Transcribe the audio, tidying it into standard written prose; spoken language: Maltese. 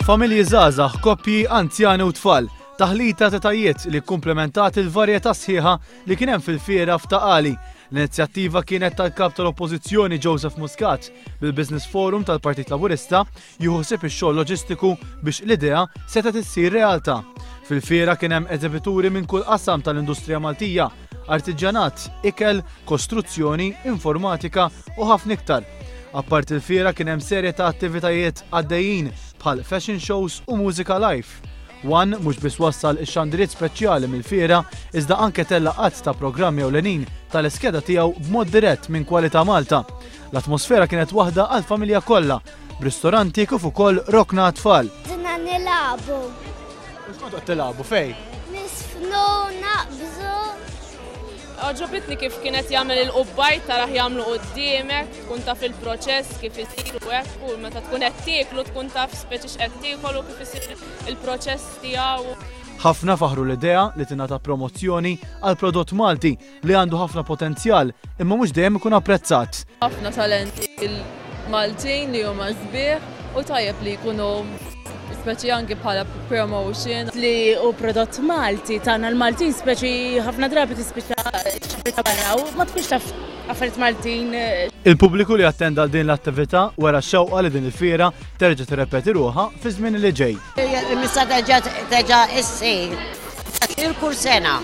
Familji żgħażagħ, koppji, anzjani u tfal. Taħlita ta' tajiet li komplementat il-varjetà sħiħa li kien hemm fil-fiera f'Taqali. L-inizjattiva kienet tal-kap tal-Oppożizzjoni Joseph Muscat bil-Business Forum tal-Partit Laburista jieħu ħsieb ix-xogħol loġistiku biex l-idea seta' issir realtà. Fil-fiera kien hemm eżibituri minn kull qasam tal-industrija Maltija, artiġjanat, ikel, kostruzzjoni, informatika u ħafna iktar. Apparti il-fiera kien hemm serje ta' attivitajiet għaddejjin bħal fashion shows u mużika live. One mhux biss wassal ix-xandiriet speċjali mill-fiera iżda anke tella qatt ta' programmi ewlenin tal-iskeda tiegħu b'mod dirett minn Kwalità Malta. L-atmosfera kienet waħda għall-familja kollha, b'ristoranti kif ukoll rokna tfal. Dinna nilagħbu. X'kont qed tilagħbu fejn? Nisfnu naqbżu. Ġobitni kif kienet jagħmel il-qubbajt taraħ jagħmlu quddiemek, tkun taf il-proċess kif isir u hekk u meta tkun qed tieklu tkun taf speċi x'qed tiekol u kif isir il-proċess tiegħu. Ħafna faħru l-idea li tingħata promozzjoni għal prodott Malti li għandu ħafna potenzjal imma mhux dejjem ikun apprezzat. Ħafna talenti il-Maltin li huma sbieħ u tajjeb li jkunu speċi anke bħala promotion. Li u prodott Malti tagħna l-Maltin speċi ħafna drabi tispiċċa barra u ma tkunx taf affarijiet Maltin. Il-pubbliku li attenda din l-attività wara x-xewqa li din il-fiera terġa' tirrepeti ruħha fi żmien li ġej. Il-missa teġa' issir kull sena.